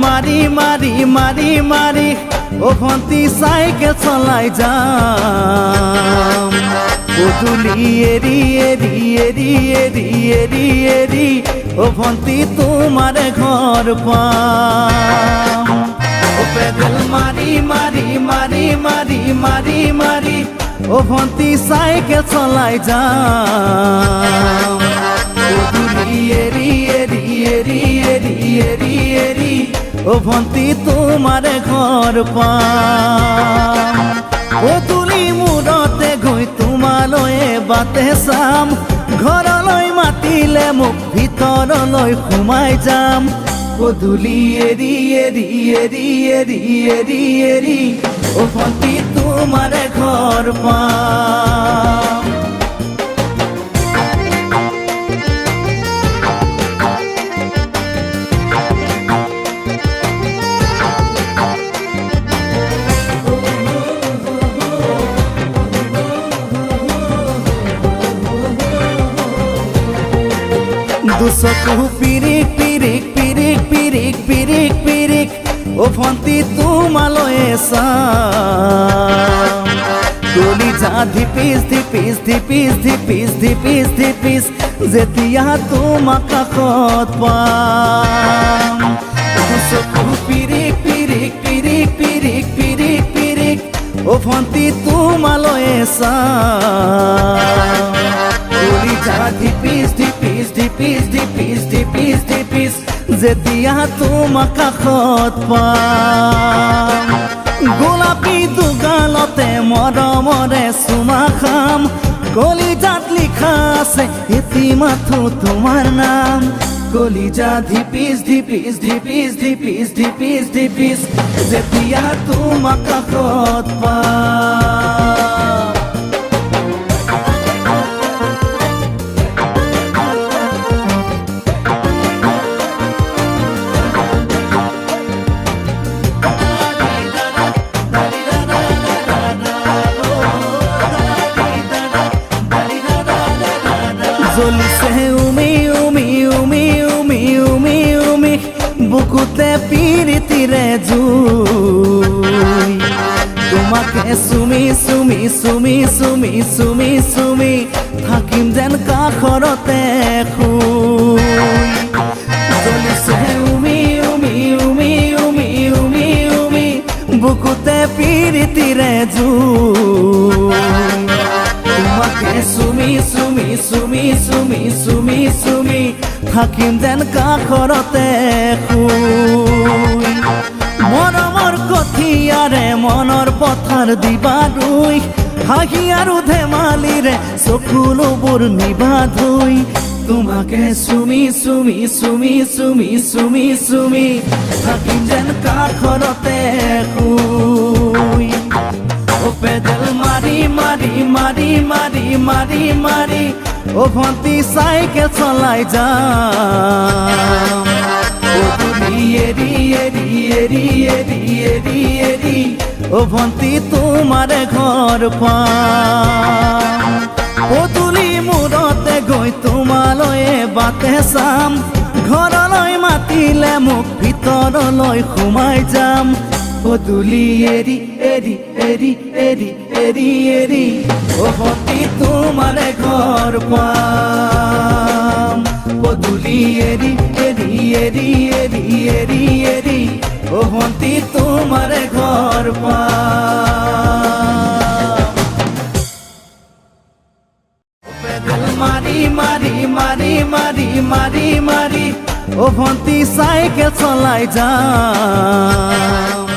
মারি মারি মারি মারি ও ভন্তি সাইকেল চলাই যাম পদুলি এরি এরি এরি এরি এরি এরি ও ভন্তি তোমার ঘর পাম ও পেডেল মারি মারি মারি মারি মারি মারি ও ভন্তি সাইকেল চলাই যাম পদুলি এরি এরি এরি এরি এরি এরি ও ভন্তি তোমার ঘর পাম পদুলি মূৰতে গৈ তোমালৈ বাটে চাম ঘৰলৈ মাতিলে মোক ভিতৰলৈ সোমাই যাম পদুলি এৰি এৰি এৰি এৰি এৰি এৰি ও ভন্তি তোমার ঘর পাম দুচকু পিৰিক পিৰিক পিৰিক পিৰিক পিৰিক পিৰিক ও ভন্তি তোমালৈ চাম কলিজা ধিপিস ধিপিস ধিপিস ধিপিস ধিপিস ধিপিস যেতিয়া তোমাক কাষত পাম দুচকু পিৰিক পিৰিক পিৰিক পিৰিক পিৰিক পিৰিক ও ভন্তি তোমালৈ চাম কলিজা ধিপিস ধিপিস ধিপিস ধিপিস ধিপিস ধিপিস যেতিয়া তোমাক কাষত পাম গোলাপী দুগালতে মৰমৰে চুমা খাম কলিজাত লিখা আছে এটি মাথো তোমাৰ নাম কলিজা ধিপিস ধিপিস ধিপিস ধিপিস ধিপিস ধিপিস যেতিয়া তোমাক কাষত পাম জ্বলিছে উমি উমি উমি উমি উমি উমি বুকুতে পিৰিতিৰে জুই তোমাকে চুমি চুমি চুমি চুমি চুমি চুমি থাকিম যেন কাষৰতে শুই জ্বলিছে উমি উমি উমি উমি উমি উমি বুকুতে পিৰিতিৰে জুই তোমাকে চুমি চুমি চুমি চুমি চুমি চুমি থাকিম যেন কাষৰতে শুই মৰমৰ কঠিয়াৰে মনৰ পথাৰ দিবা ৰুই হাঁহি আৰু ধেমালিৰে চকুলোবোৰ নিবা ধুই তোমাকে চুমি চুমি চুমি চুমি চুমি চুমি থাকিম যেন কাষৰতে শুই ও পেডেল মারি মারি মারি মারি মারি মারি ও ভন্তি সাইকেল চলাই যাম পদুলি এরি এরি এরি এরি এরি এরি ও ভন্তি তোমার ঘর পাম পদুলি মূৰতে গৈ তোমালৈ বাটে চাম ঘৰলৈ মাতিলে মোক ভিতৰলৈ সোমাই যাম পদুলি এরি এরি এরি এরি এরি এরি ও ভন্তি তোমার ঘর পাম পদুলি এরি এরি এরি এরি এরি এরি ও ভন্তি তোমার ঘর পাম পেডেল মারি মারি মারি মারি মারি মারি ও ভন্তি সাইকেল চলাই যাম